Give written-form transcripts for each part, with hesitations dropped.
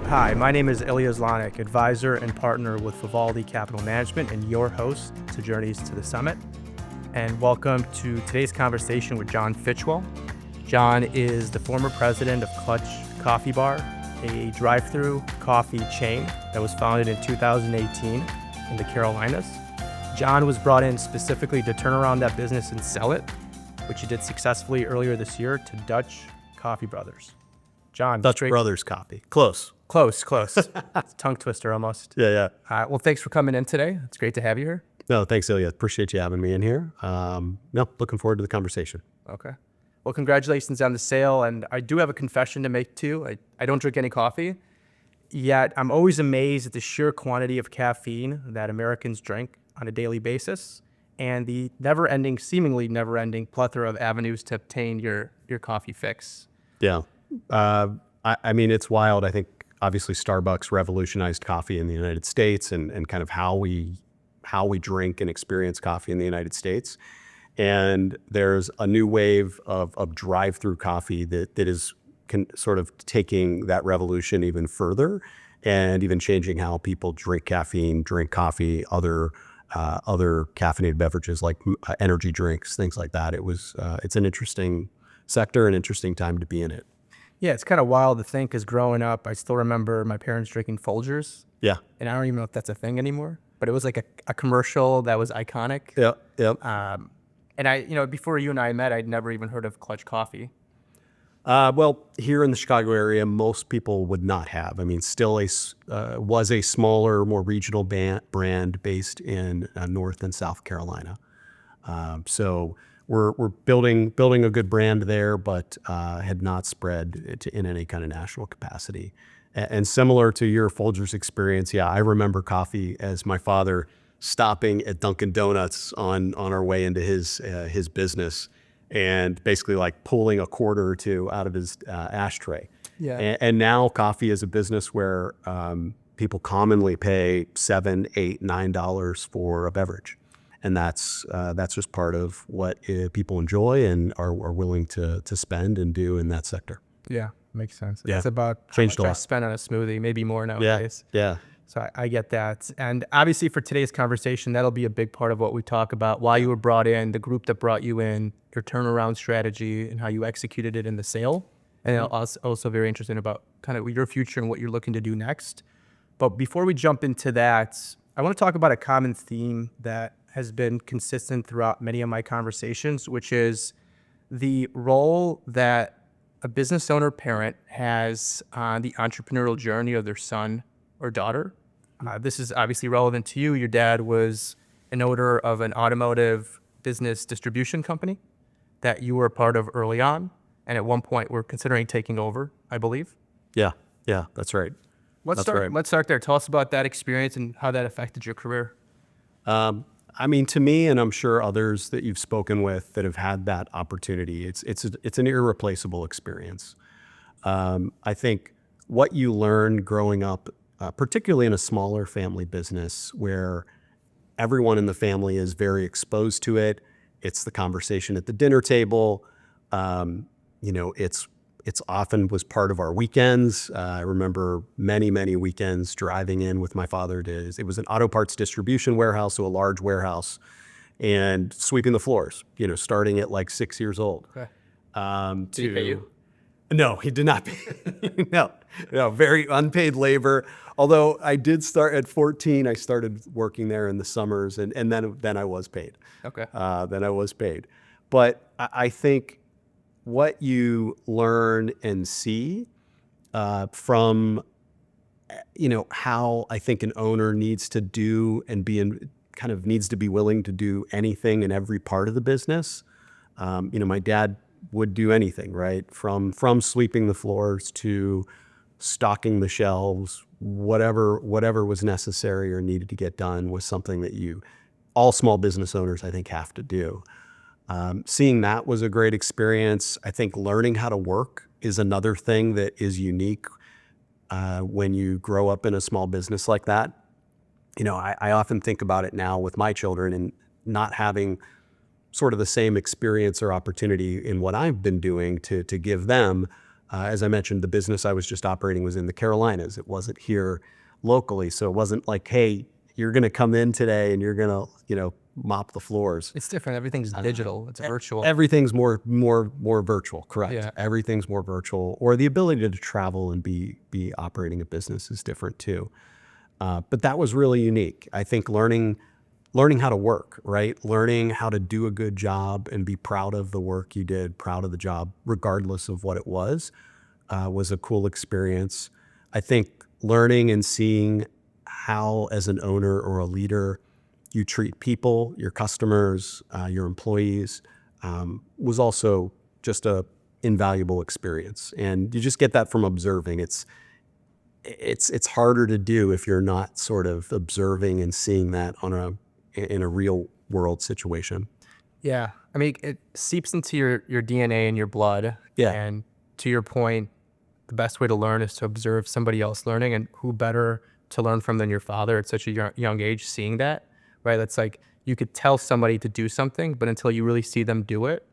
Hi, my name is Ilya Zlotnik, advisor and partner with Vivaldi Capital Management and your host to Journeys to the Summit. And welcome to today's conversation with John Fitchwell. John is the former president of Clutch Coffee Bar, a drive-through coffee chain that was founded in 2018 in the Carolinas. John was brought in specifically to turn around that business and sell it, which he did successfully earlier this year to Dutch Coffee Brothers. John. Dutch Brothers Coffee. Close. Close. It's a tongue twister almost. Yeah. Well, thanks for coming in today. It's great to have you here. No, thanks, Ilya. Appreciate you having me in here. Looking forward to the conversation. Okay. Well, congratulations on the sale. And I do have a confession to make too. I don't drink any coffee, yet I'm always amazed at the sheer quantity of caffeine that Americans drink on a daily basis and the seemingly never-ending plethora of avenues to obtain your coffee fix. Yeah. I mean, it's wild. I think obviously Starbucks revolutionized coffee in the United States and kind of how we drink and experience coffee in the United States. And there's a new wave of drive-through coffee that is sort of taking that revolution even further and even changing how people drink caffeine, drink coffee, other caffeinated beverages like energy drinks, things like that. It's an interesting sector, an interesting time to be in it. Yeah, it's kind of wild to think because growing up, I still remember my parents drinking Folgers. Yeah. And I don't even know if that's a thing anymore, but it was like a commercial that was iconic. Yeah. And before you and I met, I'd never even heard of Clutch Coffee. Well, here in the Chicago area, most people would not have. I mean, still was a smaller, more regional brand based in North and South Carolina. So we're building a good brand there, but had not spread in any kind of national capacity. And similar to your Folgers experience, yeah, I remember coffee as my father stopping at Dunkin' Donuts on our way into his business and basically like pulling a quarter or two out of his ashtray. Yeah. And now coffee is a business where people commonly pay $7, $8, $9 for a beverage. And that's just part of what people enjoy and are willing to spend and do in that sector. Yeah, makes sense. Yeah. It's about Changed how much a I lot. spend on a smoothie, maybe more nowadays. Yeah. So I get that. And obviously for today's conversation, that'll be a big part of what we talk about, why you were brought in, the group that brought you in, your turnaround strategy, and how you executed it in the sale. And also very interesting about kind of your future and what you're looking to do next. But before we jump into that, I want to talk about a common theme that has been consistent throughout many of my conversations, which is the role that a business owner parent has on the entrepreneurial journey of their son or daughter. This is obviously relevant to you. Your dad was an owner of an automotive business distribution company that you were a part of early on, and at one point were considering taking over, I believe. Yeah, that's right. Let's start there. Tell us about that experience and how that affected your career. I mean, to me, and I'm sure others that you've spoken with that have had that opportunity, it's an irreplaceable experience. I think what you learn growing up, particularly in a smaller family business where everyone in the family is very exposed to it, it's the conversation at the dinner table. It's often was part of our weekends. I remember many weekends driving in with my father it was an auto parts distribution warehouse, so a large warehouse, and sweeping the floors, starting at like 6 years old. Okay. Did he pay you? No, he did not pay. No, very unpaid labor. Although I did start at 14, I started working there in the summers, and then I was paid. Okay. Then I was paid. But I think what you learn and see from, how I think an owner needs to do and needs to be willing to do anything in every part of the business. My dad would do anything, right? From sweeping the floors to stocking the shelves, whatever was necessary or needed to get done was something that all small business owners, I think, have to do. Seeing that was a great experience. I think learning how to work is another thing that is unique when you grow up in a small business like that. I often think about it now with my children and not having sort of the same experience or opportunity in what I've been doing to give them As I mentioned, the business I was just operating was in the Carolinas. It wasn't here locally. So it wasn't like, hey, you're going to come in today and you're going to, mop the floors. It's different. Everything's digital. It's virtual. Everything's more virtual. Correct. Yeah. Everything's more virtual, or the ability to travel and be operating a business is different too. But that was really unique. I think learning how to work, right? Learning how to do a good job and be proud of the work you did, proud of the job, regardless of what it was a cool experience. I think learning and seeing how, as an owner or a leader, you treat people, your customers, your employees, was also just a invaluable experience. And you just get that from observing. It's harder to do if you're not sort of observing and seeing that in a real world situation. Yeah. I mean, it seeps into your DNA and your blood. Yeah. And to your point, the best way to learn is to observe somebody else learning, and who better to learn from than your father at such a young age, seeing that, right? That's like, you could tell somebody to do something, but until you really see them do it,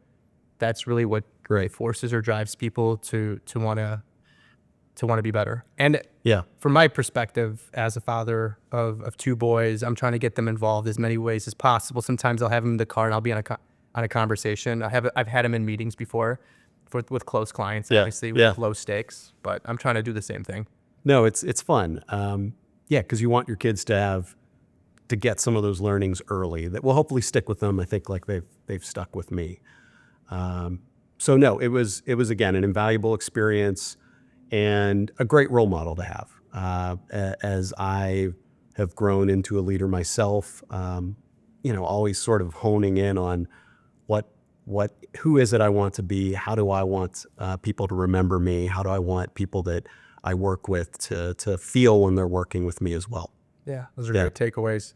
that's really what forces or drives people to want to be better. And Yeah. from my perspective, as a father of two boys, I'm trying to get them involved as many ways as possible. Sometimes I'll have them in the car and I'll be on a conversation. I've had them in meetings before with close clients, obviously with low stakes, but I'm trying to do the same thing. No, it's fun. Because you want your kids to get some of those learnings early that will hopefully stick with them. I think like they've stuck with me. So no, it was again an invaluable experience and a great role model to have. As I have grown into a leader myself, always sort of honing in on who is it I want to be? How do I want people to remember me? How do I want people that I work with to feel when they're working with me as well? Yeah, those are great takeaways.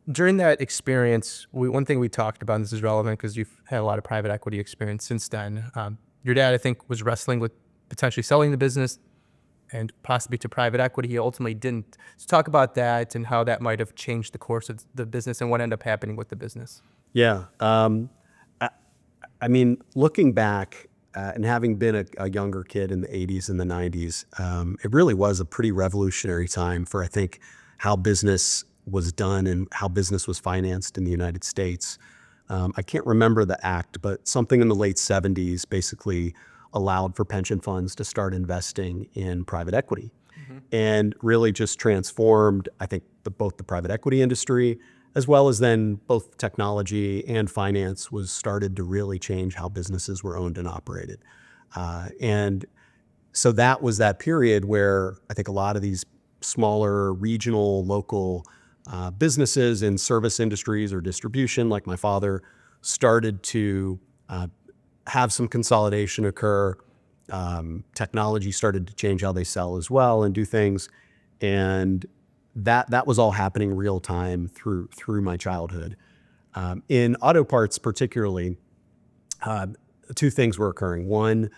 During that experience, one thing we talked about, and this is relevant because you've had a lot of private equity experience since then. Your dad, I think, was wrestling with potentially selling the business and possibly to private equity. He ultimately didn't. So talk about that and how that might have changed the course of the business and what ended up happening with the business. Yeah. I mean, looking back and having been a younger kid in the 80s and the 90s, it really was a pretty revolutionary time for, I think, how business was done and how business was financed in the United States. I can't remember the act, but something in the late 70s basically allowed for pension funds to start investing in private equity, and really just transformed, I think, both the private equity industry, as well as then both technology and finance was started to really change how businesses were owned and operated. And so that was that period where I think a lot of these smaller regional, local businesses in service industries or distribution, like my father, started to have some consolidation occur. Technology started to change how they sell as well and do things. And that was all happening real time through my childhood. In auto parts particularly, two things were occurring. One,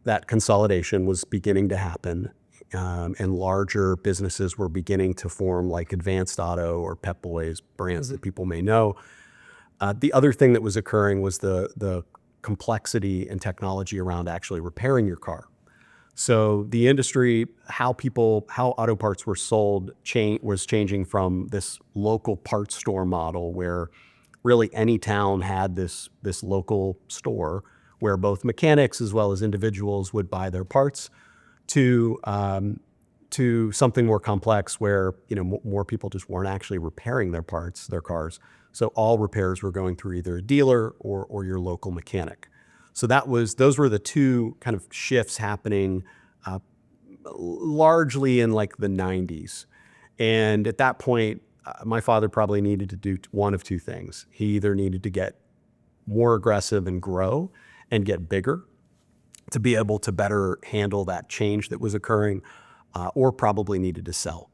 that consolidation was beginning to happen, and larger businesses were beginning to form, like Advanced Auto or Pep Boys, brands that people may know. The other thing that was occurring was the complexity and technology around actually repairing your car. So the industry, how auto parts were sold was changing from this local parts store model where really any town had this local store where both mechanics as well as individuals would buy their parts, to something more complex where more people just weren't actually repairing their cars. So all repairs were going through either a dealer or your local mechanic. So those were the two kind of shifts happening largely in like the 90s. And at that point, my father probably needed to do one of two things. He either needed to get more aggressive and grow and get bigger to be able to better handle that change that was occurring, or probably needed to sell.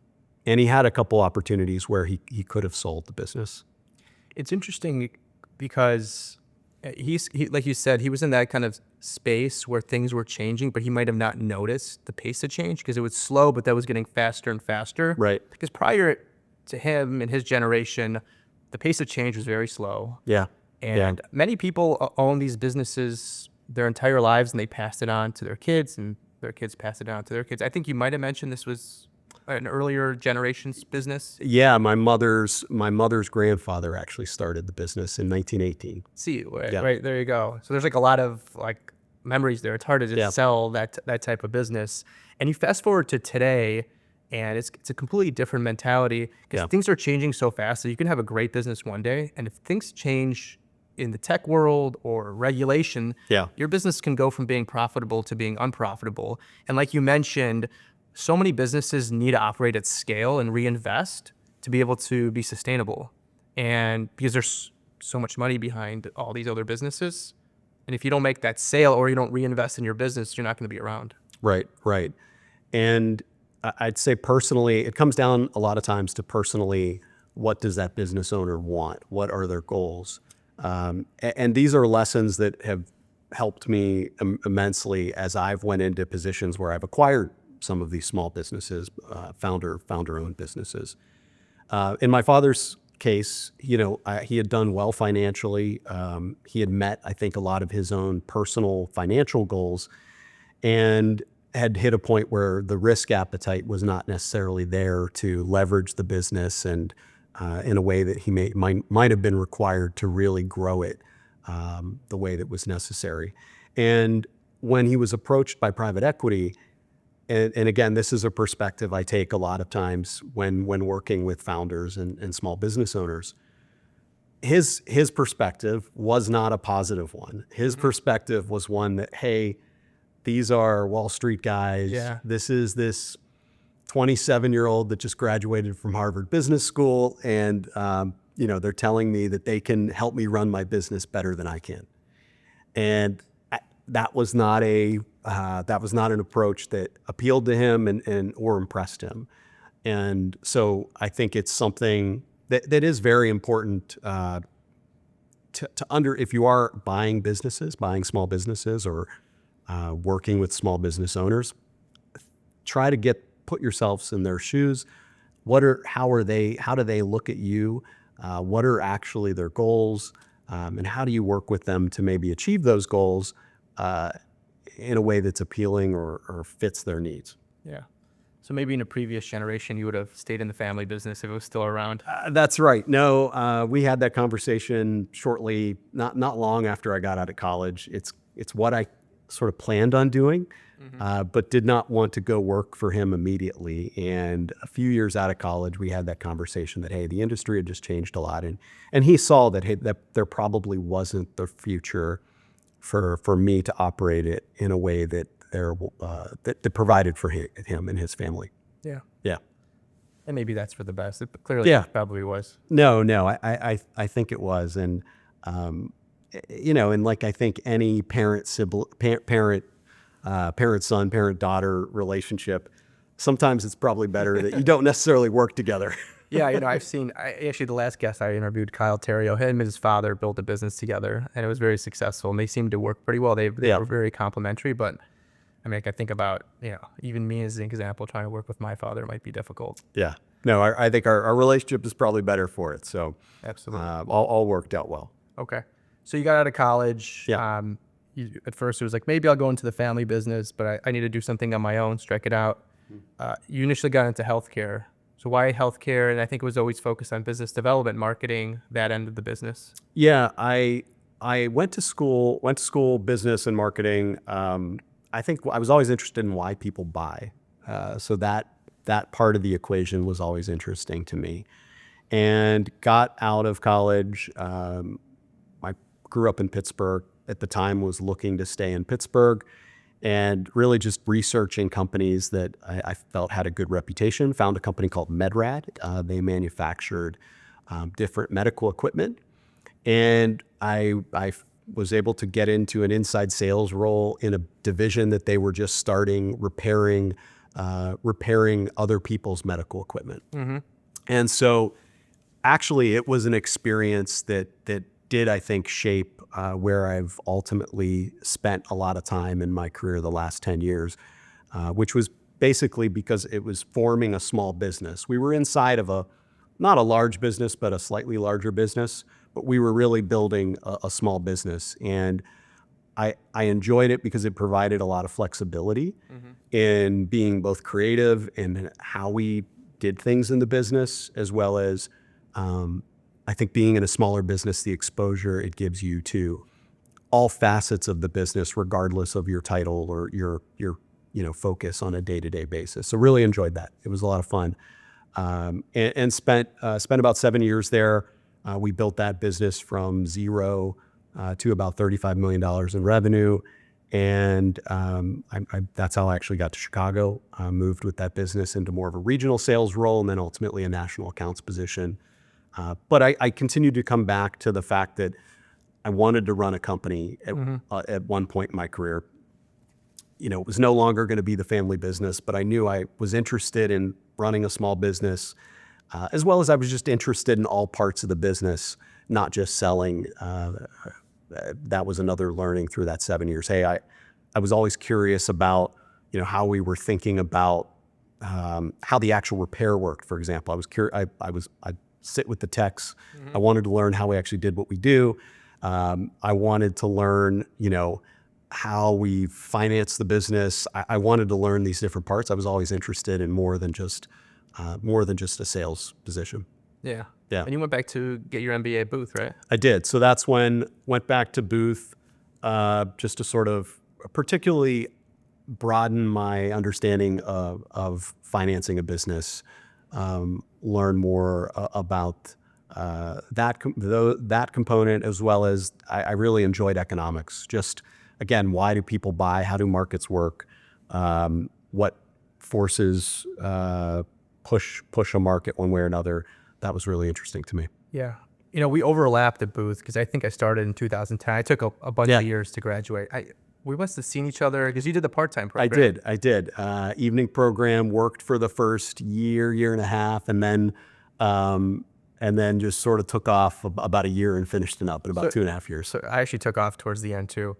And he had a couple opportunities where he could have sold the business. It's interesting because he, like you said, he was in that kind of space where things were changing, but he might have not noticed the pace of change because it was slow, but that was getting faster and faster. Right. Because prior to him and his generation, the pace of change was very slow. Yeah. And many people own these businesses their entire lives and they passed it on to their kids and their kids passed it on to their kids. I think you might have mentioned this was an earlier generation's business. Yeah, my mother's grandfather actually started the business in 1918. See, right, Yeah. right there you go. So there's like a lot of like memories there. It's hard to just Yeah. sell that type of business. And you fast forward to today, and it's a completely different mentality because Yeah. things are changing so fast. So you can have a great business one day, and if things change in the tech world or regulation, Yeah. your business can go from being profitable to being unprofitable. And like you mentioned, so many businesses need to operate at scale and reinvest to be able to be sustainable. And because there's so much money behind all these other businesses, and if you don't make that sale or you don't reinvest in your business, you're not going to be around. Right, right. And I'd say personally, it comes down a lot of times to personally, what does that business owner want? What are their goals? And these are lessons that have helped me immensely as I've went into positions where I've acquired some of these small businesses, founder-owned businesses. In my father's case, he had done well financially. He had met, I think, a lot of his own personal financial goals, and had hit a point where the risk appetite was not necessarily there to leverage the business and in a way that he might have been required to really grow it the way that was necessary. And when he was approached by private equity, and again, this is a perspective I take a lot of times when working with founders and small business owners, his perspective was not a positive one. His perspective was one that, hey, these are Wall Street guys. Yeah. This is this 27-year-old that just graduated from Harvard Business School, and they're telling me that they can help me run my business better than I can. And that was not an approach that appealed to him and or impressed him. And so I think it's something that is very important if you are buying small businesses, or working with small business owners, try to put yourselves in their shoes. How do they look at you? What are actually their goals? And how do you work with them to maybe achieve those goals in a way that's appealing or fits their needs? Yeah. So maybe in a previous generation, you would have stayed in the family business if it was still around. That's right. No, we had that conversation shortly, not long after I got out of college. It's what I sort of planned on doing, but did not want to go work for him immediately. And a few years out of college, we had that conversation that, hey, the industry had just changed a lot. And he saw that, hey, that there probably wasn't the future for me to operate it in a way that that provided for him and his family. Yeah. Yeah. And maybe that's for the best. It clearly Yeah. probably was. No, I think it was. And, and like I think any parent-son, parent-daughter relationship, sometimes it's probably better that you don't necessarily work together. Yeah, I've seen, actually the last guest I interviewed, Kyle Terrio, him and his father built a business together, and it was very successful, and they seemed to work pretty well. They were very complementary, but I mean, I think about, even me as an example, trying to work with my father might be difficult. Yeah. No, I think our relationship is probably better for it. So Absolutely. all worked out well. Okay. So you got out of college. Yeah. At first it was like, maybe I'll go into the family business, but I need to do something on my own, strike it out. You initially got into healthcare. So why healthcare? And I think it was always focused on business development, marketing, that end of the business. Yeah, I went to school, business and marketing. I think I was always interested in why people buy. So that part of the equation was always interesting to me. And got out of college. I grew up in Pittsburgh. At the time, was looking to stay in Pittsburgh, and really just researching companies that I felt had a good reputation. Found a company called MedRad. They manufactured different medical equipment, and I was able to get into an inside sales role in a division that they were just starting, repairing other people's medical equipment. And so actually it was an experience that did, I think, shape where I've ultimately spent a lot of time in my career the last 10 years, which was basically because it was forming a small business. We were inside of not a large business, but a slightly larger business, but we were really building a small business. And I enjoyed it because it provided a lot of flexibility in being both creative in how we did things in the business, as well as I think being in a smaller business, the exposure it gives you to all facets of the business, regardless of your title or your focus on a day-to-day basis. So really enjoyed that. It was a lot of fun, and spent about 7 years there. We built that business from zero to about $35 million in revenue. And that's how I actually got to Chicago, moved with that business into more of a regional sales role and then ultimately a national accounts position. But I continued to come back to the fact that I wanted to run a company at one point in my career. It was no longer going to be the family business, but I knew I was interested in running a small business, as well as I was just interested in all parts of the business, not just selling. That was another learning through that 7 years. Hey, I was always curious about, how we were thinking about how the actual repair worked. For example, I was curious. I'd sit with the techs. I wanted to learn how we actually did what we do. I wanted to learn, how we finance the business. I wanted to learn these different parts. I was always interested in more than just a sales position. Yeah. Yeah. And you went back to get your MBA at Booth, right? I did. So that's when went back to Booth, just to sort of particularly broaden my understanding of financing a business, learn more about that component, as well as I really enjoyed economics. Just again, why do people buy? How do markets work? What forces push a market one way or another? That was really interesting to me. Yeah. We overlapped at Booth because I think I started in 2010. I took a bunch of years to graduate. We must have seen each other because you did the part-time program. I did. Evening program, worked for the first year and a half, and then just sort of took off about a year and finished it up in about 2.5 years. So I actually took off towards the end too.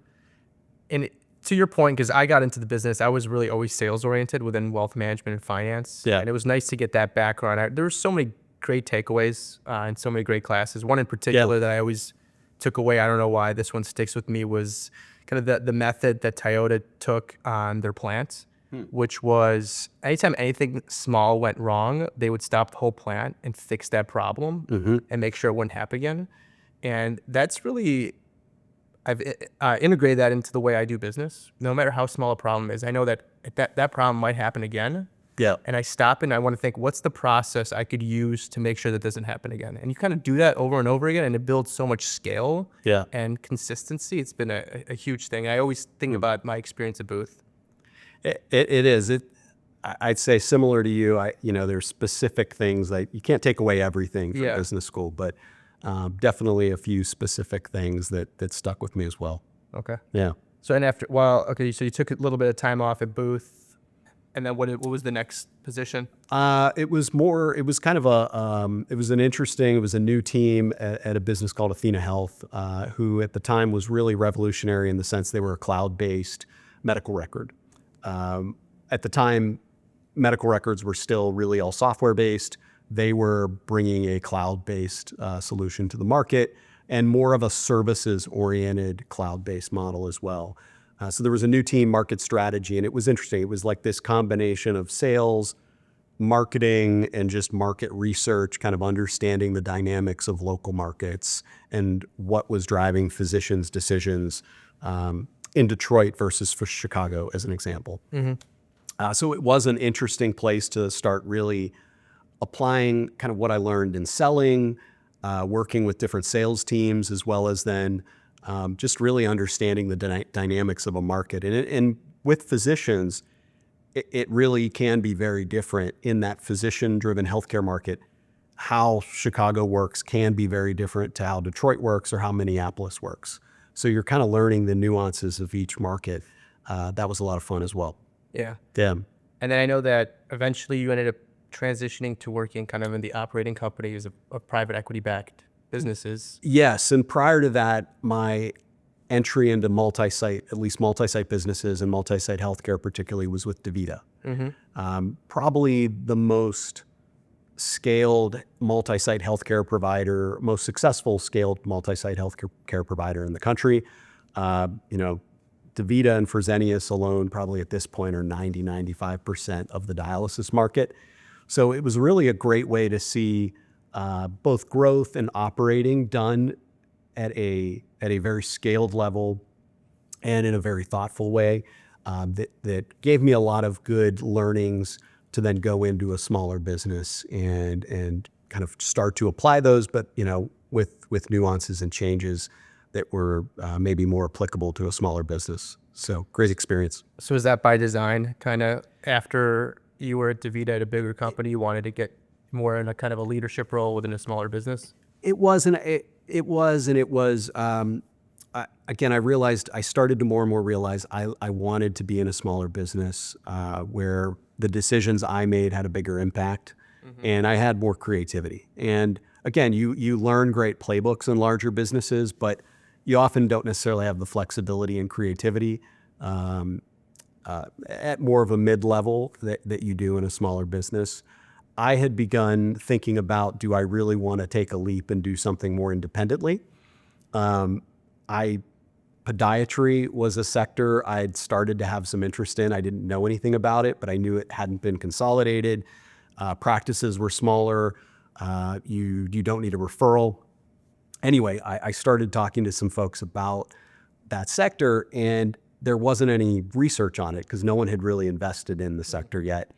And to your point, because I got into the business, I was really always sales oriented within wealth management and finance. Yeah. And it was nice to get that background. There were so many great takeaways and so many great classes. One in particular that I always took away, I don't know why this one sticks with me, was kind of the method that Toyota took on their plants, which was anytime anything small went wrong, they would stop the whole plant and fix that problem and make sure it wouldn't happen again. And that's really, I've integrated that into the way I do business. No matter how small a problem is, I know that problem might happen again. Yeah. And I stop and I want to think, what's the process I could use to make sure that doesn't happen again? And you kind of do that over and over again, and it builds so much scale and consistency. It's been a huge thing. I always think about my experience at Booth. It is. I'd say similar to you. There's specific things that you can't take away everything from business school, but definitely a few specific things that stuck with me as well. Okay. Yeah. So so you took a little bit of time off at Booth. And then what was the next position? It was kind of it was a new team at a business called Athena Health, who at the time was really revolutionary in the sense they were a cloud-based medical record. At the time, medical records were still really all software-based. They were bringing a cloud-based solution to the market and more of a services-oriented cloud-based model as well. So there was a new team, market strategy, and it was interesting. It was like this combination of sales, marketing, and just market research, kind of understanding the dynamics of local markets and what was driving physicians' decisions in Detroit versus for Chicago, as an example. So it was an interesting place to start really applying kind of what I learned in selling, working with different sales teams, as well as then just really understanding the dynamics of a market. And with physicians, it really can be very different in that physician-driven healthcare market. How Chicago works can be very different to how Detroit works or how Minneapolis works. So you're kind of learning the nuances of each market. That was a lot of fun as well. Yeah. Yeah. And then I know that eventually you ended up transitioning to working kind of in the operating companies of private equity-backed businesses. Yes, and prior to that, my entry into multi-site businesses and multi-site healthcare particularly was with DaVita. Probably the most scaled multi-site healthcare provider, most successful scaled multi-site healthcare provider in the country. DaVita and Fresenius alone probably at this point are 95% of the dialysis market. So it was really a great way to see both growth and operating done at a very scaled level and in a very thoughtful way that gave me a lot of good learnings to then go into a smaller business and kind of start to apply those, but with nuances and changes that were maybe more applicable to a smaller business. So great experience. So is that by design? Kind of after you were at DaVita at a bigger company, you wanted to get more in a kind of a leadership role within a smaller business? It was. Again, I started to more and more realize I wanted to be in a smaller business where the decisions I made had a bigger impact, and I had more creativity. And again, you learn great playbooks in larger businesses, but you often don't necessarily have the flexibility and creativity at more of a mid-level that you do in a smaller business. I had begun thinking about, do I really want to take a leap and do something more independently? Podiatry was a sector I'd started to have some interest in. I didn't know anything about it, but I knew it hadn't been consolidated. Practices were smaller. You don't need a referral. Anyway, I started talking to some folks about that sector, and there wasn't any research on it because no one had really invested in the sector yet.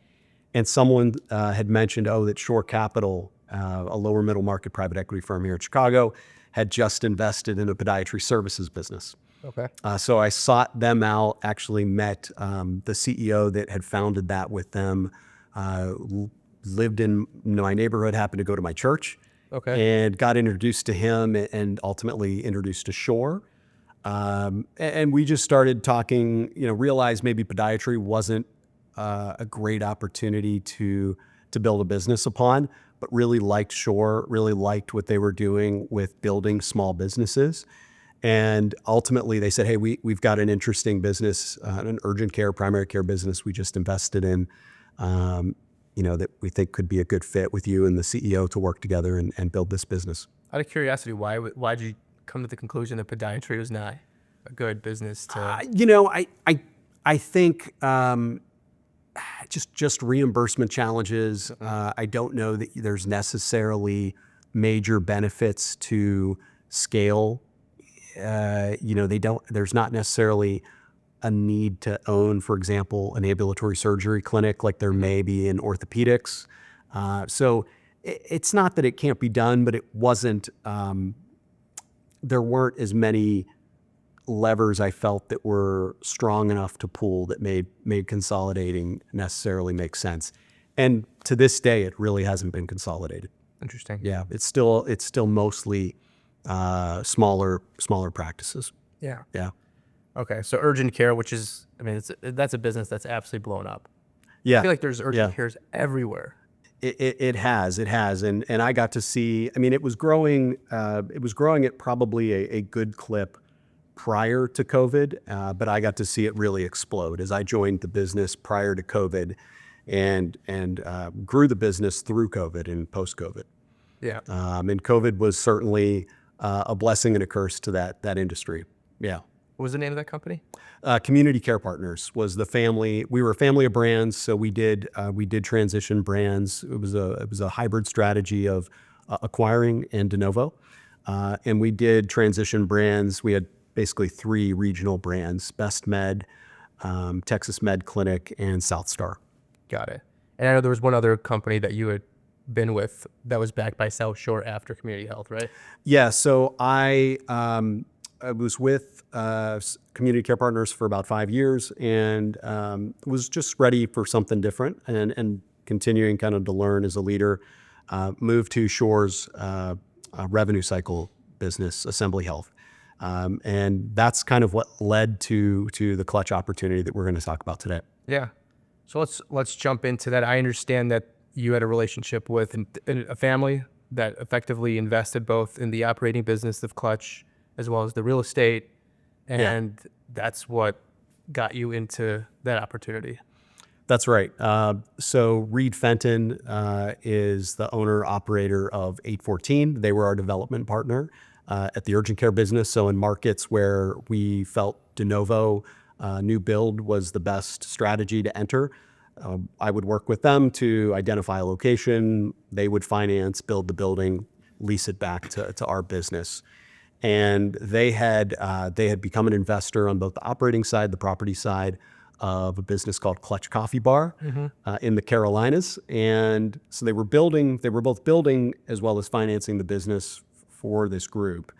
And someone had mentioned, that Shore Capital, a lower middle market private equity firm here in Chicago, had just invested in a podiatry services business. Okay. So I sought them out, actually met the CEO that had founded that with them, lived in my neighborhood, happened to go to my church. Okay. And got introduced to him and ultimately introduced to Shore. And we just started talking, realized maybe podiatry wasn't a great opportunity to build a business upon, but really liked Shore, really liked what they were doing with building small businesses. And ultimately they said, hey, we've got an interesting business, an urgent care, primary care business we just invested in, that we think could be a good fit with you and the CEO to work together and build this business. Out of curiosity, why'd you come to the conclusion that podiatry was not a good business to? I think just reimbursement challenges. I don't know that there's necessarily major benefits to scale. There's not necessarily a need to own, for example, an ambulatory surgery clinic like there may be in orthopedics. So it's not that it can't be done, but it wasn't, there weren't as many levers I felt that were strong enough to pull that made consolidating necessarily make sense. And to this day, it really hasn't been consolidated. Interesting. Yeah, it's still mostly smaller practices. Yeah. Yeah. Okay. So urgent care, which is, that's a business that's absolutely blown up. Yeah. I feel like there's urgent cares everywhere. It has. And I got to see, it was growing at probably a good clip prior to COVID, but I got to see it really explode as I joined the business prior to COVID and grew the business through COVID and post-COVID. Yeah. And COVID was certainly a blessing and a curse to that industry. Yeah. What was the name of that company? Community Care Partners was the family. We were a family of brands, so we did transition brands. It was a hybrid strategy of acquiring and de novo, and we did transition brands. We had basically 3 regional brands: Best Med, Texas Med Clinic, and South Star. Got it. And I know there was one other company that you had been with that was backed by South Shore after Community Health, right? Yeah. So I was with Community Care Partners for about 5 years and was just ready for something different and continuing kind of to learn as a leader. Moved to Shore's revenue cycle business, Assembly Health. And that's kind of what led to the clutch opportunity that we're going to talk about today. Yeah. So let's jump into that. I understand that you had a relationship with a family that effectively invested both in the operating business of Clutch as well as the real estate, and that's what got you into that opportunity. That's right. So Reed Fenton is the owner operator of 814. They were our development partner at the urgent care business. So in markets where we felt de novo new build was the best strategy to enter. I would work with them to identify a location. They would finance, build the building, lease it back to our business. And they had become an investor on both the operating side, the property side of a business called Clutch Coffee Bar in the Carolinas. And so they were both building as well as financing the business for this group.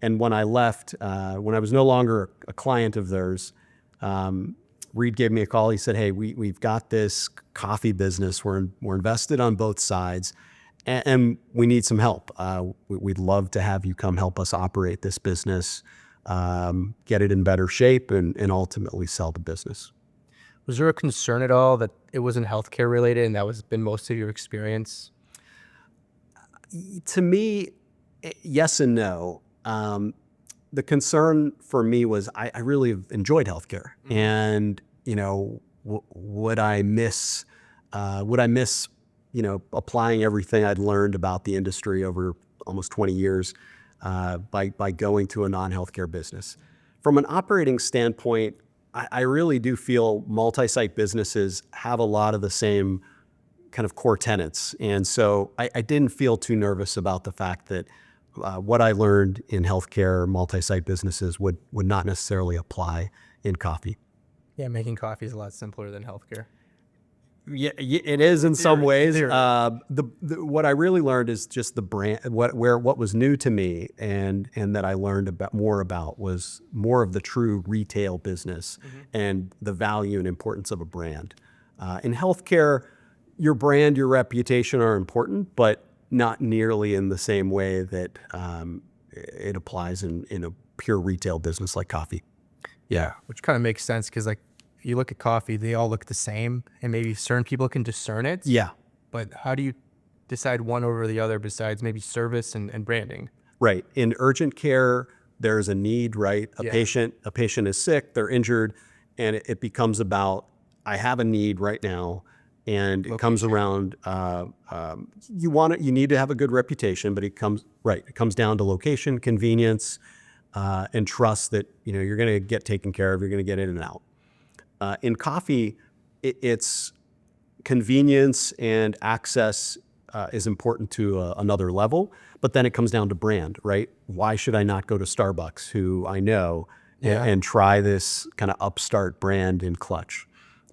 And when I left, when I was no longer a client of theirs, Reed gave me a call. He said, "Hey, we've got this coffee business. We're invested on both sides, and we need some help. We'd love to have you come help us operate this business, get it in better shape, and ultimately sell the business." Was there a concern at all that it wasn't healthcare related and that was been most of your experience? To me, yes and no. The concern for me was I really have enjoyed healthcare, and would I miss applying everything I'd learned about the industry over almost 20 years by going to a non-healthcare business. From an operating standpoint, I really do feel multi-site businesses have a lot of the same kind of core tenets, and so I didn't feel too nervous about the fact that what I learned in healthcare, multi-site businesses would not necessarily apply in coffee. Yeah, making coffee is a lot simpler than healthcare. Yeah, it is in some ways. Theory. What I really learned is just the brand. What was new to me, and that I learned more about was more of the true retail business and the value and importance of a brand. In healthcare, your brand, your reputation are important, but not nearly in the same way that it applies in a pure retail business like coffee. Yeah, which kind of makes sense because like if you look at coffee, they all look the same, and maybe certain people can discern it. Yeah, But how do you decide one over the other besides maybe service and branding? right. In urgent care, there's a need, right? A Yeah. patient is sick, they're injured, and it becomes about, I have a need right now, and it comes around. You need to have a good reputation, but it comes down to location, convenience, and trust that you're going to get taken care of. You're going to get in and out. In coffee, it's convenience and access is important to another level, but then it comes down to brand, right? Why should I not go to Starbucks, who I know, and try this kind of upstart brand in Clutch?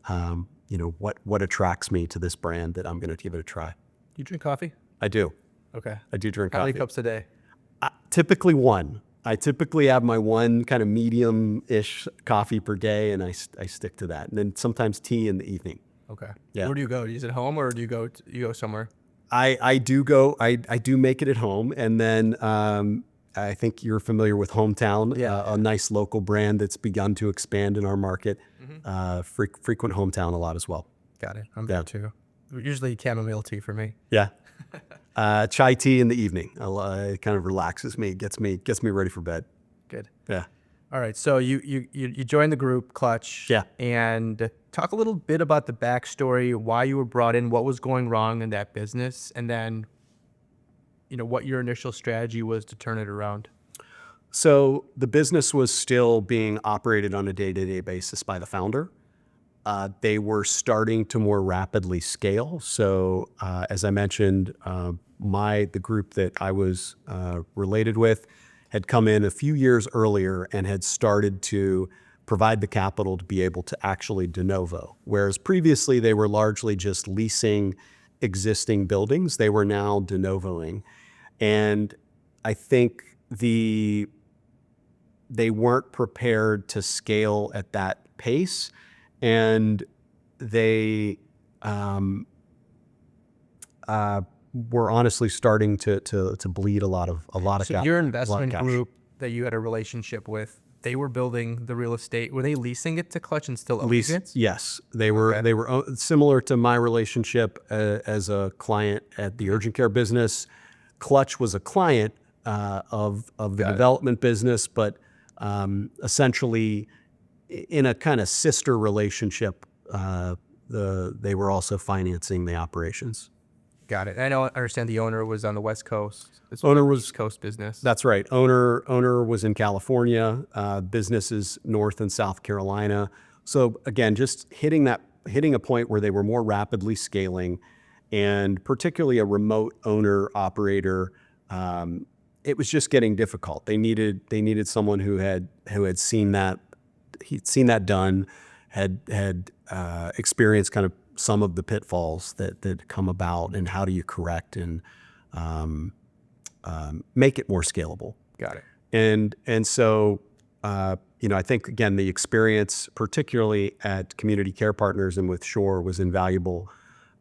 What attracts me to this brand that I'm going to give it a try? Do you drink coffee? I do. Okay. I do drink How coffee. many cups a day? Typically one. I typically have my one kind of medium-ish coffee per day, and I stick to that. And then sometimes tea in the evening. Okay. Yeah. Where do you go? Do you use it at home or do you go somewhere? I do go. I do make it at home, and then I think you're familiar with Hometown, a nice local brand that's begun to expand in our market. Frequent Hometown a lot as well. Got it. I'm there too. Usually chamomile tea for me. Yeah. Chai tea in the evening. It kind of relaxes me, gets me ready for bed. Good. Yeah. All right. So you joined the group Clutch. Yeah. And talk a little bit about the backstory, why you were brought in, what was going wrong in that business, and then what your initial strategy was to turn it around. So the business was still being operated on a day-to-day basis by the founder. They were starting to more rapidly scale. So as I mentioned, the group that I was related with had come in a few years earlier and had started to provide the capital to be able to actually de novo. Whereas previously they were largely just leasing existing buildings, they were now de novoing. And I think they weren't prepared to scale at that pace, and they were honestly starting to bleed a lot of So your investment group that you had a relationship with, they were building the real estate. Were they leasing it to Clutch and still owning it? Yes, they were. Okay. They were similar to my relationship as a client at the urgent care business. Clutch was a client of the development business, but essentially in a kind of sister relationship, they were also financing the operations. Got it. I understand the owner was on the West Coast. This Owner was was East Coast business. That's right. Owner was in California. Businesses North and South Carolina. So again, just hitting a point where they were more rapidly scaling, and particularly a remote owner operator. It was just getting difficult. They needed someone who had seen that. He'd seen that done, had experienced kind of some of the pitfalls that come about, and how do you correct and make it more scalable. Got it. And so, I think, again, the experience, particularly at Community Care Partners and with Shore, was invaluable.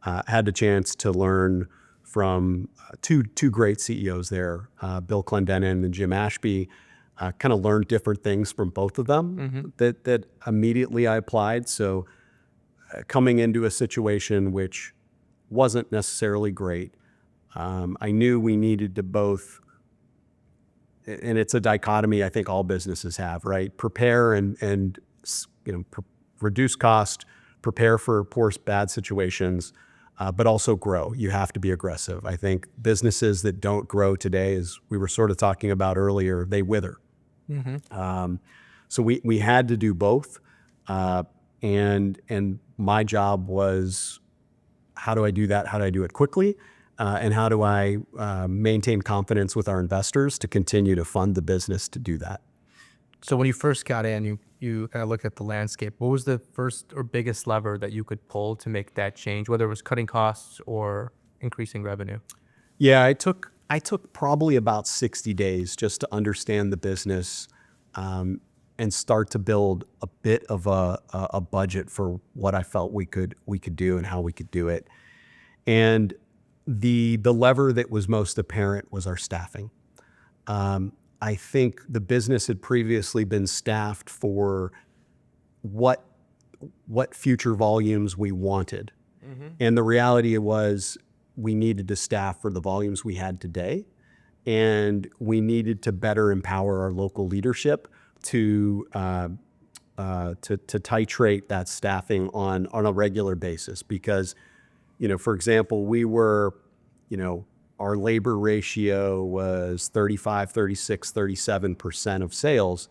Had the chance to learn from two great CEOs there, Bill Clendenin and Jim Ashby. Kind of learned different things from both of them that immediately I applied. So coming into a situation which wasn't necessarily great, I knew we needed to both, and it's a dichotomy I think all businesses have, right? Prepare and reduce cost, prepare for poor, bad situations, but also grow. You have to be aggressive. I think businesses that don't grow today, as we were sort of talking about earlier, they wither. So we had to do both. And my job was, how do I do that? How do I do it quickly? And how do I maintain confidence with our investors to continue to fund the business to do that? So when you first got in, you kind of looked at the landscape. What was the first or biggest lever that you could pull to make that change, whether it was cutting costs or increasing revenue? Yeah, I took probably about 60 days just to understand the business, and start to build a bit of a budget for what I felt we could do and how we could do it. And the lever that was most apparent was our staffing. I think the business had previously been staffed for what future volumes we wanted. And the reality was we needed to staff for the volumes we had today, and we needed to better empower our local leadership to titrate that staffing on a regular basis. Because, for example, we were, our labor ratio was 35, 36, 37% of sales.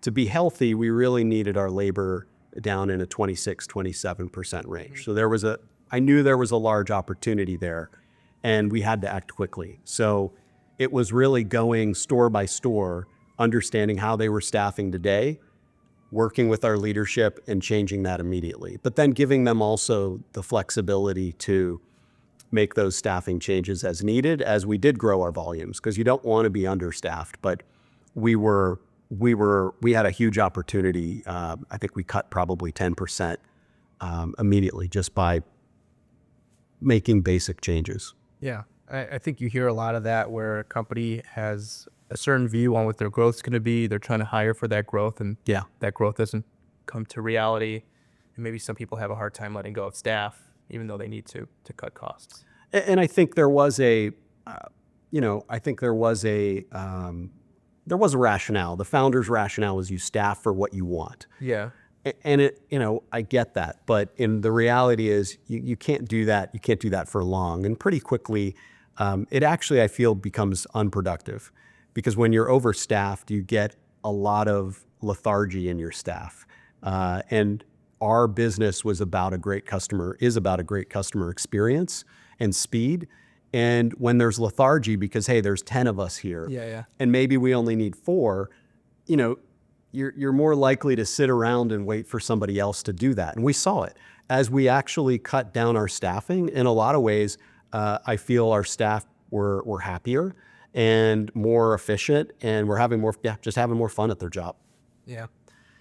To be healthy, we really needed our labor down in a 26, 27% range. So I knew there was a large opportunity there, and we had to act quickly. So it was really going store by store, understanding how they were staffing today, working with our leadership and changing that immediately. But then giving them also the flexibility to make those staffing changes as needed as we did grow our volumes, because you don't want to be understaffed. But we had a huge opportunity. I think we cut probably 10% immediately just by making basic changes. Yeah, I think you hear a lot of that where a company has a certain view on what their growth's going to be. They're trying to hire for that growth, and that growth doesn't come to reality. And maybe some people have a hard time letting go of staff, even though they need to cut costs. And I think there was a rationale. The founder's rationale is you staff for what you want. Yeah. And I get that, but the reality is you can't do that. You can't do that for long. And pretty quickly, it actually, I feel, becomes unproductive, because when you're overstaffed, you get a lot of lethargy in your staff. And our business is about a great customer experience and speed. And when there's lethargy because, hey, there's 10 of us here, and maybe we only need 4, you're more likely to sit around and wait for somebody else to do that. And we saw it as we actually cut down our staffing. In a lot of ways, I feel our staff were happier and more efficient, and we're having more fun at their job. Yeah.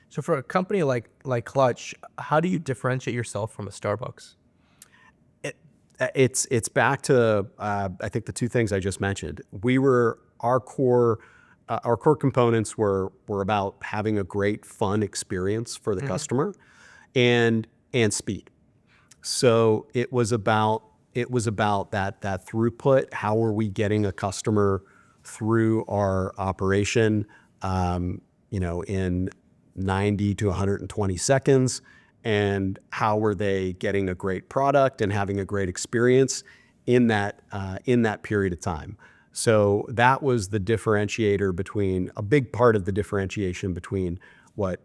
So for a company like Clutch, how do you differentiate yourself from a Starbucks? It's back to I think the two things I just mentioned. Our core components were about having a great, fun experience for the customer, and speed. So it was about that throughput. How are we getting a customer through our operation, in 90 to 120 seconds? And how were they getting a great product and having a great experience in that period of time. So that was the differentiator between a big part of the differentiation between what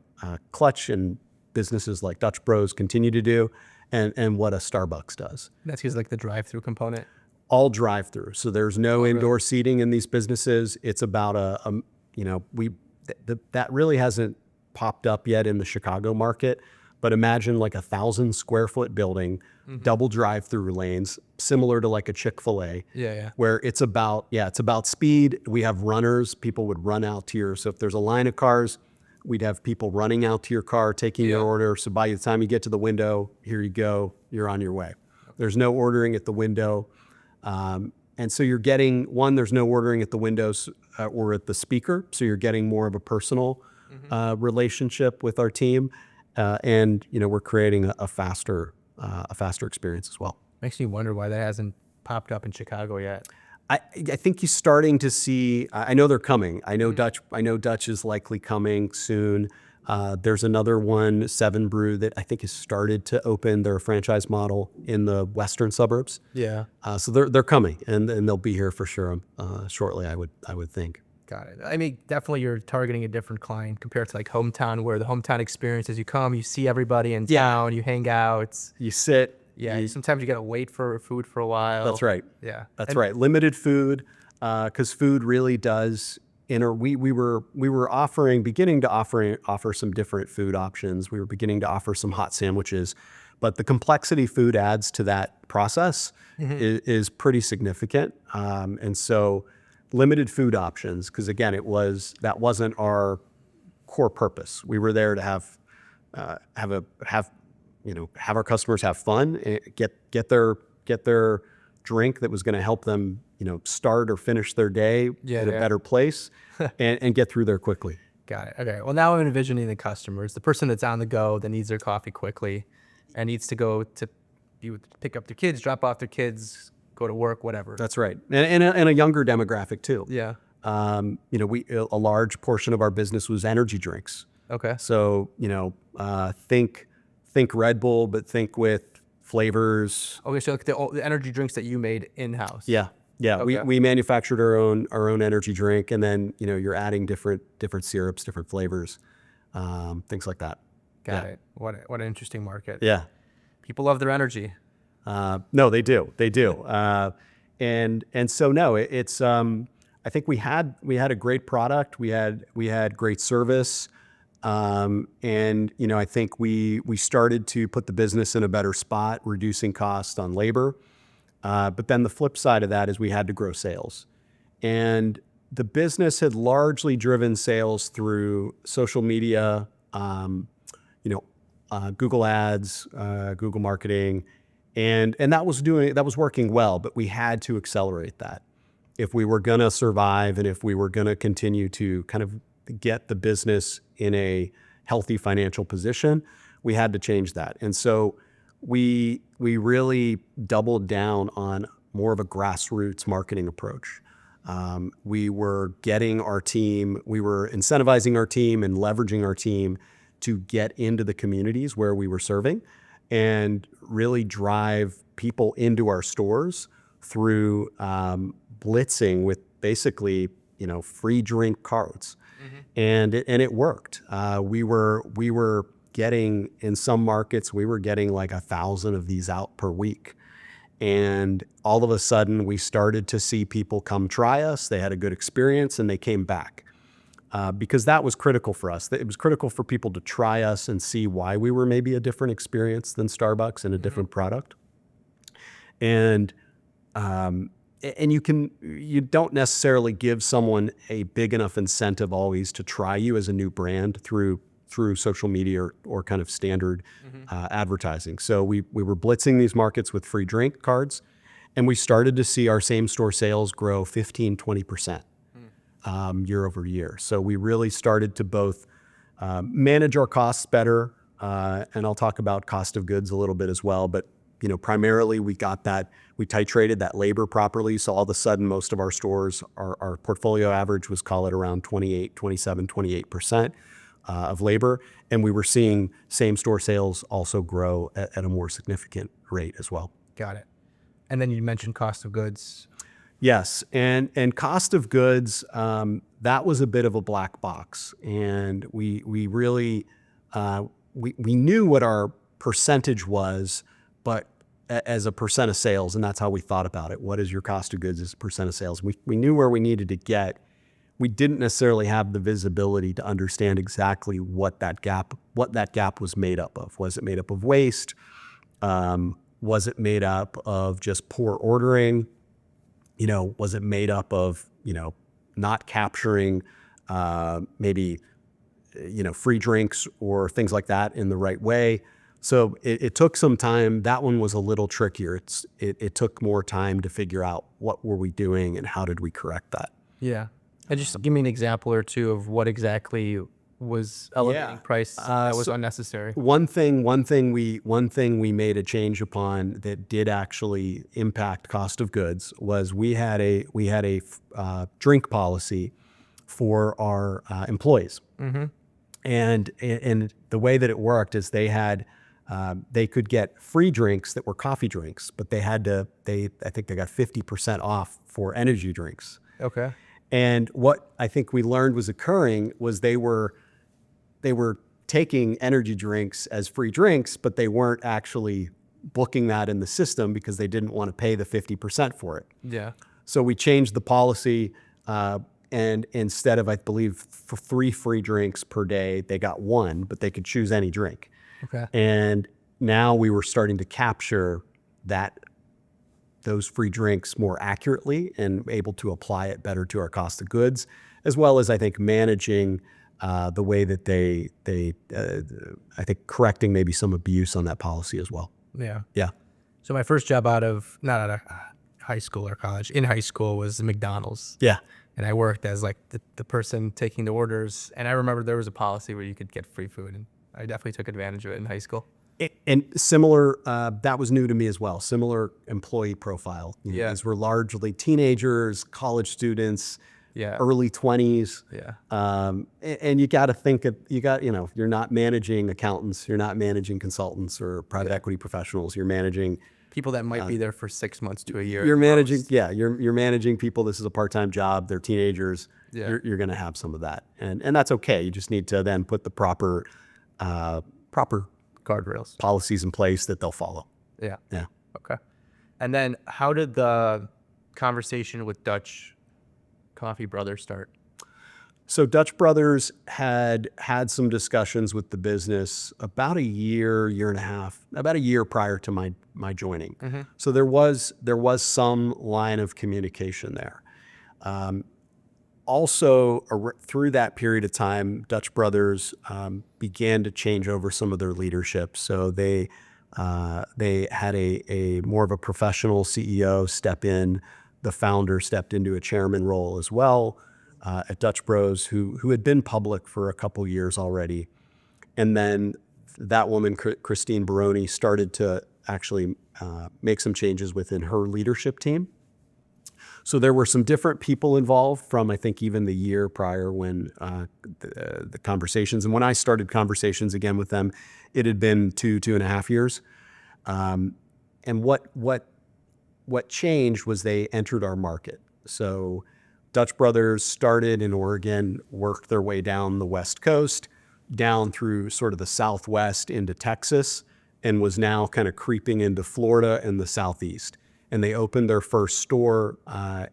Clutch and businesses like Dutch Bros continue to do and what a Starbucks does. That's because like the drive-through component. All drive through. So there's no indoor seating in these businesses. It's about that really hasn't popped up yet in the Chicago market, but imagine like 1,000 square foot building, double drive through lanes, similar to like a Chick-fil-A. Yeah. Where it's about speed. We have runners. People would run out to so if there's a line of cars, we'd have people running out to your car, taking your order. So by the time you get to the window, here you go, you're on your way. There's no ordering at the window. And so you're getting, there's no ordering at the windows or at the speaker. So you're getting more of a personal relationship with our team. And, we're creating a faster experience as well. Makes me wonder why that hasn't popped up in Chicago yet. I think you're starting to see, I know they're coming. I know Dutch is likely coming soon. There's another one, 7 Brew, that I think has started to open their franchise model in the western suburbs. Yeah. So they're coming, and they'll be here for sure shortly. I would think. Got it. I mean, definitely you're targeting a different client compared to like hometown, where the hometown experience is you come, you see everybody in town, you hang out, you sit. Yeah. Sometimes you gotta wait for food for a while. That's right. Yeah. That's right. Limited food, because food really does. We were beginning to offer some different food options. We were beginning to offer some hot sandwiches, but the complexity food adds to that process is pretty significant. And so limited food options, because again, that wasn't our core purpose. We were there to have our customers have fun, get their drink that was going to help them, start or finish their day in a better place and get through there quickly. Got it. Okay. Well, now I'm envisioning the customers, the person that's on the go that needs their coffee quickly and needs to go to pick up their kids, drop off their kids, go to work, whatever. That's right. And a younger demographic too. Yeah. A large portion of our business was energy drinks. Okay. So, think Red Bull, but think with flavors. Okay. So like the energy drinks that you made in-house. Yeah. Yeah. Okay. We manufactured our own energy drink, and then, you're adding different syrups, different flavors, things like that. Got it. What an interesting market. Yeah. People love their energy. No, they do. They do. And so no, it's, I think we had a great product. We had great service. And, I think we started to put the business in a better spot, reducing costs on labor. But then the flip side of that is we had to grow sales. And the business had largely driven sales through social media, Google ads, Google marketing, and that was working well, but we had to accelerate that if we were going to survive and if we were going to continue to kind of get the business in a healthy financial position. We had to change that. And so we really doubled down on more of a grassroots marketing approach. We were getting our team, we were incentivizing our team and leveraging our team to get into the communities where we were serving and really drive people into our stores through blitzing with basically, free drink cards. And it worked. We were getting, in some markets, we were getting like 1,000 of these out per week. And all of a sudden we started to see people come try us. They had a good experience and they came back. Because that was critical for us. It was critical for people to try us and see why we were maybe a different experience than Starbucks and a different product. And you don't necessarily give someone a big enough incentive always to try you as a new brand through social media or kind of standard advertising. So we were blitzing these markets with free drink cards, and we started to see our same store sales grow 15-20%. Year over year. So we really started to both manage our costs better, and I'll talk about cost of goods a little bit as well. But primarily we titrated that labor properly. So all of a sudden, most of our stores, our portfolio average was, call it, around 28% of labor, and we were seeing same store sales also grow at a more significant rate as well. Got it. And then you mentioned cost of goods. Yes, and cost of goods, that was a bit of a black box, and we really we knew what our percentage was, but as a percent of sales, and that's how we thought about it. What is your cost of goods as a percent of sales? We knew where we needed to get. We didn't necessarily have the visibility to understand exactly what that gap was made up of. Was it made up of waste? Was it made up of just poor ordering? Was it made up of, not capturing maybe, free drinks or things like that in the right way? So it took some time. That one was a little trickier. It took more time to figure out what were we doing and how did we correct that. Yeah. And just give me an example or two of what exactly was elevating price that was unnecessary. One thing we made a change upon that did actually impact cost of goods was we had a drink policy for our employees, and the way that it worked is they could get free drinks that were coffee drinks, but I think they got 50% off for energy drinks. Okay. And what I think we learned was occurring was they were taking energy drinks as free drinks, but they weren't actually booking that in the system because they didn't want to pay the 50% for it. Yeah. So we changed the policy, and instead of, I believe, for 3 free drinks per day, they got 1, but they could choose any drink. Okay. And now we were starting to capture those free drinks more accurately and able to apply it better to our cost of goods, as well as I think managing the way that I think correcting maybe some abuse on that policy as well. Yeah. Yeah. So my first job not out of high school or college, in high school, was McDonald's. Yeah. And I worked as like the person taking the orders. And I remember there was a policy where you could get free food, and I definitely took advantage of it in high school. And similar, that was new to me as well. Similar employee profile. Yeah. These were largely teenagers, college students, Yeah. early 20s. Yeah. And you got to think you're not managing accountants, you're not managing consultants or private equity professionals. You're managing People that might be there for 6 months to a year. You're managing, you're managing people. This is a part-time job. They're teenagers. Yeah. You're going to have some of that, and that's okay. You just need to then put the proper Guardrails. policies in place that they'll follow. Yeah. Yeah. Okay. And then how did the conversation with Dutch Coffee Brothers start? So Dutch Brothers had some discussions with the business about a year and a half, about a year prior to my joining. Mm-hmm. So there was some line of communication there. Also, through that period of time, Dutch Brothers began to change over some of their leadership. So they had a more of a professional CEO step in. The founder stepped into a chairman role as well at Dutch Bros, who had been public for a couple years already. And then that woman, Christine Baroni, started to actually make some changes within her leadership team. So there were some different people involved from, I think, even the year prior when the conversations. And when I started conversations again with them, it had been 2.5 years. And what changed was they entered our market. So Dutch Brothers started in Oregon, worked their way down the West Coast, down through sort of the Southwest into Texas, and was now kind of creeping into Florida and the Southeast. And they opened their first store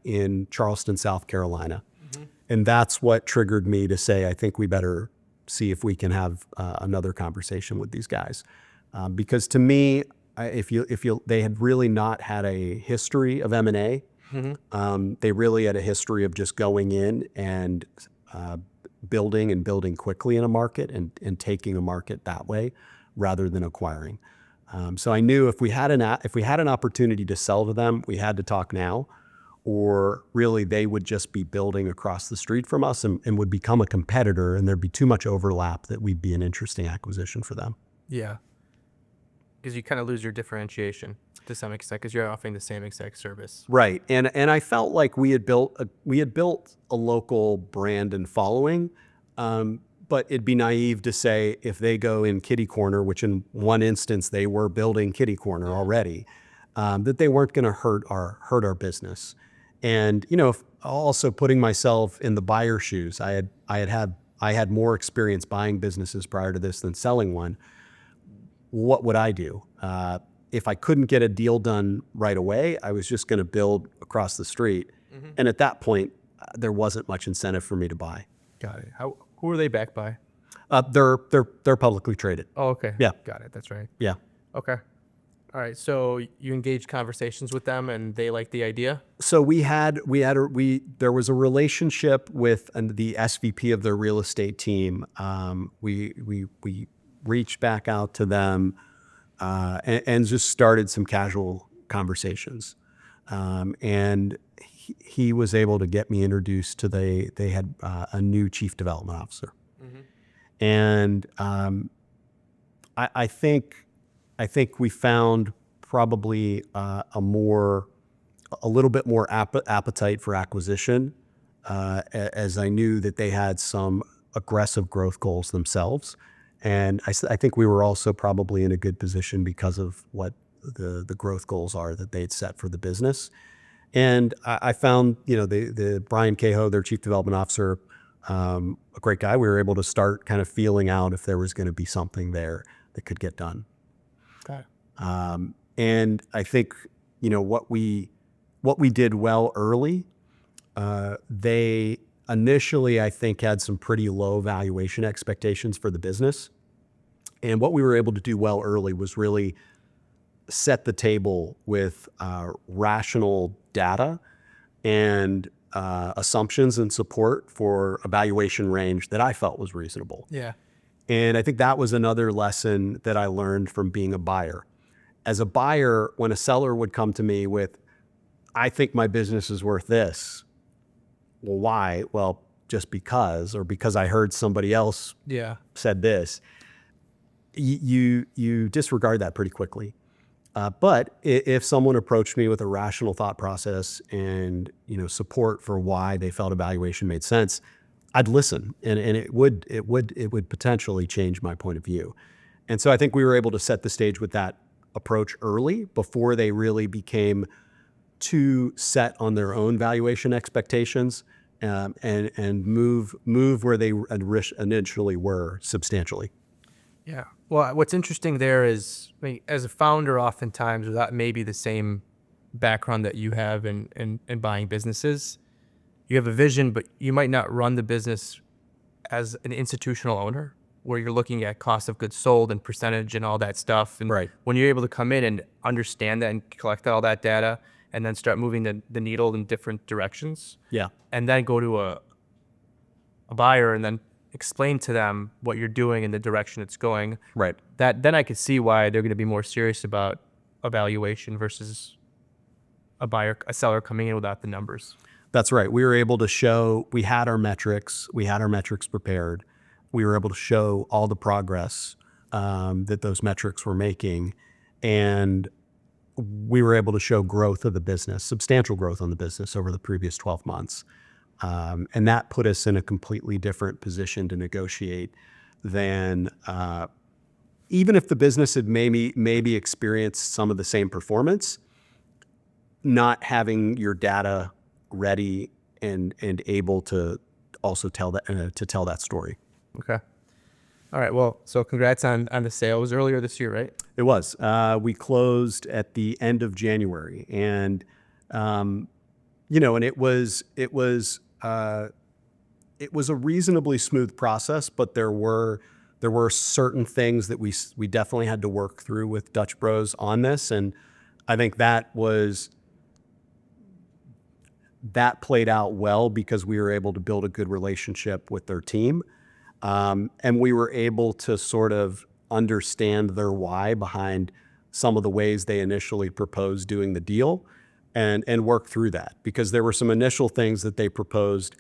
in Charleston, South Carolina. Mm-hmm. And that's what triggered me to say, I think we better see if we can have another conversation with these guys. Because to me, they had really not had a history of M&A. Mm-hmm. They really had a history of just going in and building quickly in a market and taking a market that way rather than acquiring. So I knew if we had an opportunity to sell to them, we had to talk now, or really they would just be building across the street from us and would become a competitor, and there'd be too much overlap that we'd be an interesting acquisition for them. Yeah. Because you kind of lose your differentiation to some extent because you're offering the same exact service. Right. And I felt like we had built a local brand and following, but it'd be naive to say if they go in kitty corner, which in one instance they were building kitty corner already, that they weren't going to hurt our business. And also putting myself in the buyer's shoes, I had more experience buying businesses prior to this than selling one. What would I do? If I couldn't get a deal done right away, I was just going to build across the street. And at that point, there wasn't much incentive for me to buy. Got it. Who are they backed by? They're publicly traded. Oh, okay. Yeah. Got it. That's right. Yeah. Okay. All right. So you engaged conversations with them, and they liked the idea. So there was a relationship with the SVP of their real estate team. We reached back out to them and just started some casual conversations. And he was able to get me introduced to they had a new chief development officer. And I think we found probably a little bit more appetite for acquisition, as I knew that they had some aggressive growth goals themselves. And I think we were also probably in a good position because of what the growth goals are that they'd set for the business. And I found, the Brian Cahoe, their chief development officer, a great guy. We were able to start kind of feeling out if there was going to be something there that could get done. Okay. And I think, what we did well early, they initially, I think, had some pretty low valuation expectations for the business. And what we were able to do well early was really set the table with rational data and assumptions and support for a valuation range that I felt was reasonable. Yeah. And I think that was another lesson that I learned from being a buyer. As a buyer, when a seller would come to me with, I think my business is worth this. Well, why? Well, just because, or because I heard somebody else said this. You disregard that pretty quickly. But if someone approached me with a rational thought process and support for why they felt a valuation made sense, I'd listen, and it would potentially change my point of view. And so I think we were able to set the stage with that approach early before they really became too set on their own valuation expectations, and move where they initially were substantially. Yeah. Well, what's interesting there is, as a founder, oftentimes without maybe the same background that you have in buying businesses, you have a vision, but you might not run the business as an institutional owner, where you're looking at cost of goods sold and percentage and all that stuff. And right. When you're able to come in and understand that and collect all that data and then start moving the needle in different directions, and then go to a buyer and then explain to them what you're doing and the direction it's going, right? Then I could see why they're going to be more serious about evaluation versus a seller coming in without the numbers. That's right. We were able to show, we had our metrics prepared. We were able to show all the progress that those metrics were making. And we were able to show growth of the business, substantial growth on the business over the previous 12 months. And that put us in a completely different position to negotiate than even if the business had maybe experienced some of the same performance, not having your data ready and able to also tell that story. Okay. All right. Well, so congrats on the sale. It was earlier this year, right? It was. We closed at the end of January, and and it was a reasonably smooth process, but there were certain things that we definitely had to work through with Dutch Bros on this, and I think that played out well because we were able to build a good relationship with their team. And we were able to sort of understand their why behind some of the ways they initially proposed doing the deal, and work through that, because there were some initial things that they proposed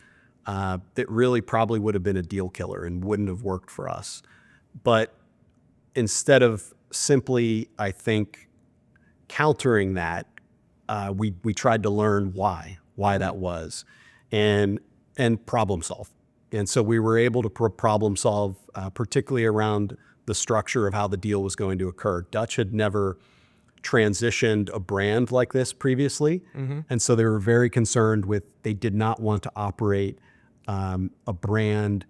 that really probably would have been a deal killer and wouldn't have worked for us. But instead of simply, I think, countering that, we tried to learn why that was, and problem solve. And so we were able to problem solve, particularly around the structure of how the deal was going to occur. Dutch had never transitioned a brand like this previously. And so they were very concerned they did not want to operate a brand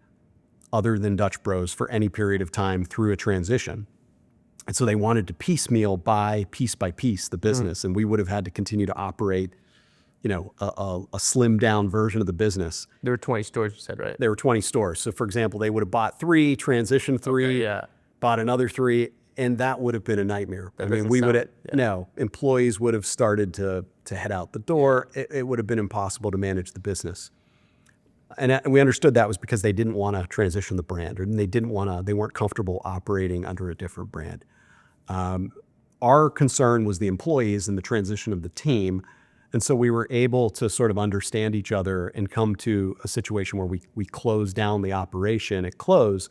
other than Dutch Bros for any period of time through a transition. And so they wanted to piecemeal by piece the business. And we would have had to continue to operate, a slimmed down version of the business. There were 20 stores, you said, right? There were 20 stores. So for example, they would have bought 3, transitioned 3, Okay, yeah. bought another 3, and that would have been a nightmare. I mean, doesn't we would sound- have, no, employees would have started to head out the door. It would have been impossible to manage the business. And we understood that was because they didn't want to transition the brand, or they weren't comfortable operating under a different brand. Our concern was the employees and the transition of the team. And so we were able to sort of understand each other and come to a situation where we closed down the operation at close,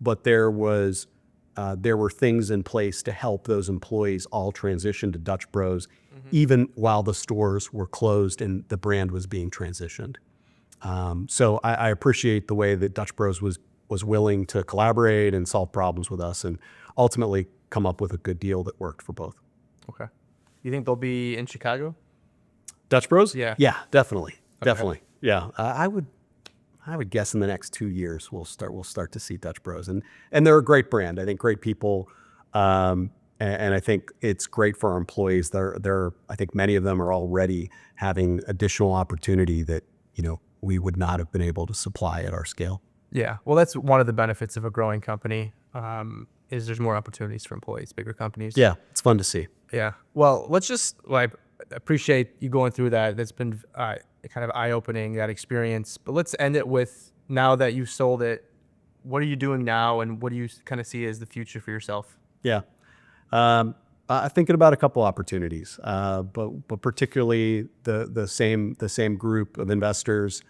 but there were things in place to help those employees all transition to Dutch Bros, even while the stores were closed and the brand was being transitioned. So I appreciate the way that Dutch Bros was willing to collaborate and solve problems with us, and ultimately come up with a good deal that worked for both. Okay. You think they'll be in Chicago? Dutch Bros? Yeah. Yeah, definitely. Definitely. Yeah. I would guess in the next 2 years we'll start to see Dutch Bros. And they're a great brand. I think great people. And I think it's great for our employees. I think many of them are already having additional opportunity that, we would not have been able to supply at our scale. Yeah. Well, that's one of the benefits of a growing company, is there's more opportunities for employees, bigger companies. Yeah, it's fun to see. Yeah. Well, let's just appreciate you going through that. That's been kind of eye-opening, that experience. But let's end it with, now that you've sold it, what are you doing now, and what do you kind of see as the future for yourself? Yeah. I'm thinking about a couple opportunities, but particularly the same group of investors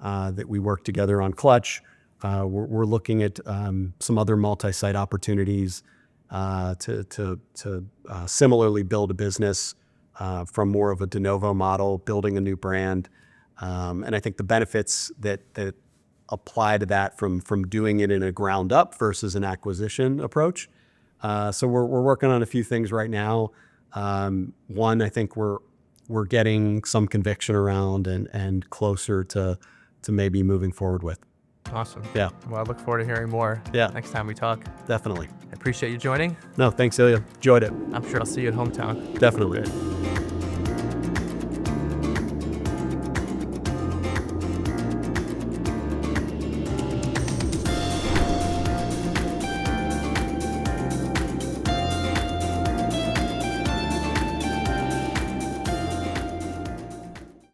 that we work together on Clutch. We're looking at some other multi-site opportunities to similarly build a business from more of a de novo model, building a new brand. And I think the benefits that apply to that from doing it in a ground up versus an acquisition approach. So we're working on a few things right now. One, I think we're getting some conviction around and closer to maybe moving forward with. Awesome. Yeah. Well, I look forward to hearing more next time we talk. Definitely. I appreciate you joining. No, thanks, Ilya. Enjoyed it. I'm sure I'll see you at Hometown. Definitely. Good.